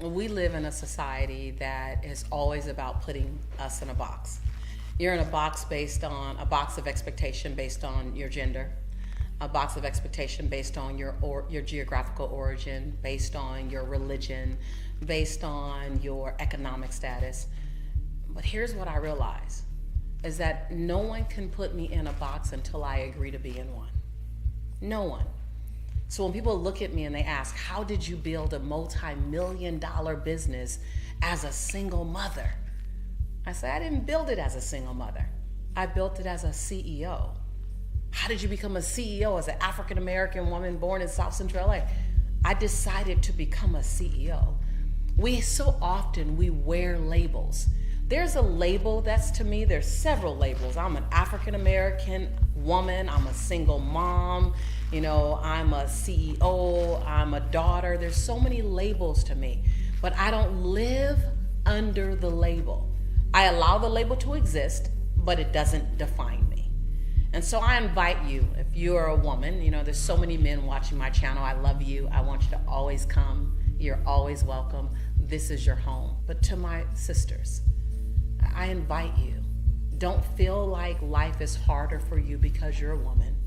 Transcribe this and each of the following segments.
We live in a society that is always about putting us in a box. You're in a box based on a box of expectation based on your gender, a box of expectation based on your geographical origin, based on your religion, based on your economic status. But here's what I realize is that no one can put me in a box until I agree to be in one. No one. So when people look at me and they ask, how did you build a multi-million-dollar business as a single mother? I say, I didn't build it as a single mother. I built it as a CEO. How did you become a CEO as an African-American woman born in South Central LA? I decided to become a CEO. So often we wear labels. There's a label that's to me, there's several labels. I'm an African-American woman, I'm a single mom, I'm a CEO, I'm a daughter. There's so many labels to me, but I don't live under the label. I allow the label to exist, but it doesn't define me. And so I invite you, if you're a woman, there's so many men watching my channel. I love you. I want you to always come. You're always welcome. This is your home. But to my sisters, I invite you, don't feel like life is harder for you because you're a woman.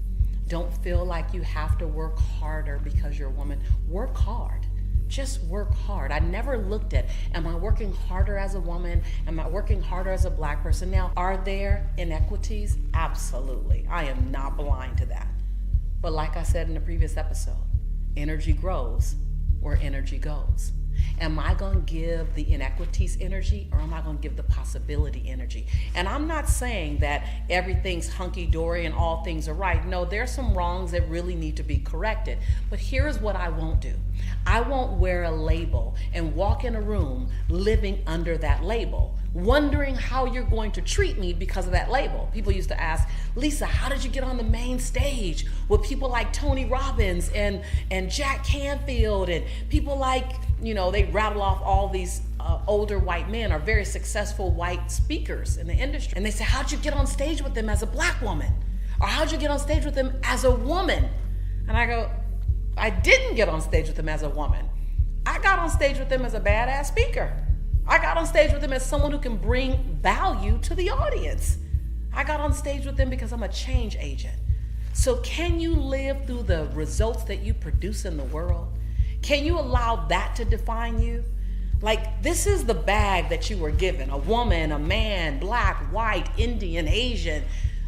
Don't feel like you have to work harder because you're a woman. Work hard. Just work hard. I never looked at, am I working harder as a woman? Am I working harder as a Black person? Now, are there inequities? Absolutely. I am not blind to that. But like I said in the previous episode, energy grows where energy goes. Am I going to give the inequities energy, or am I going to give the possibility energy? And I'm not saying that everything's hunky-dory and all things are right. No, there's some wrongs that really need to be corrected. But here's what I won't do. I won't wear a label and walk in a room living under that label, wondering how you're going to treat me because of that label. People used to ask, Lisa, how did you get on the main stage with people like Tony Robbins and Jack Canfield and people like, they rattle off all these older white men or very successful white speakers in the industry. And they say, how'd you get on stage with them as a Black woman? Or how'd you get on stage with them as a woman? And I go, I didn't get on stage with them as a woman. I got on stage with them as a badass speaker. I got on stage with them as someone who can bring value to the audience. I got on stage with them because I'm a change agent. So can you live through the results that you produce in the world? Can you allow that to define you? Like, this is the bag that you were given. A woman, a man, Black, white, Indian, Asian,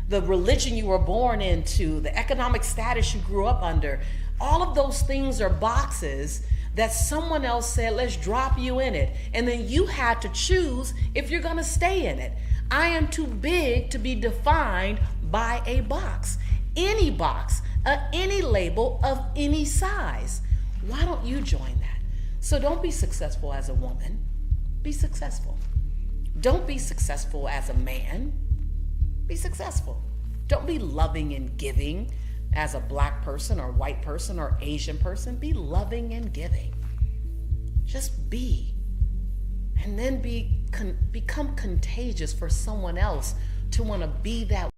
the religion you were born into, the economic status you grew up under. All of those things are boxes that someone else said, let's drop you in it. And then you had to choose if you're gonna stay in it. I am too big to be defined by a box. Any box, any label of any size. Why don't you join that? So don't be successful as a woman, be successful. Don't be successful as a man, be successful. Don't be loving and giving as a Black person or white person or Asian person. Be loving and giving. Just be. And then become contagious for someone else to want to be that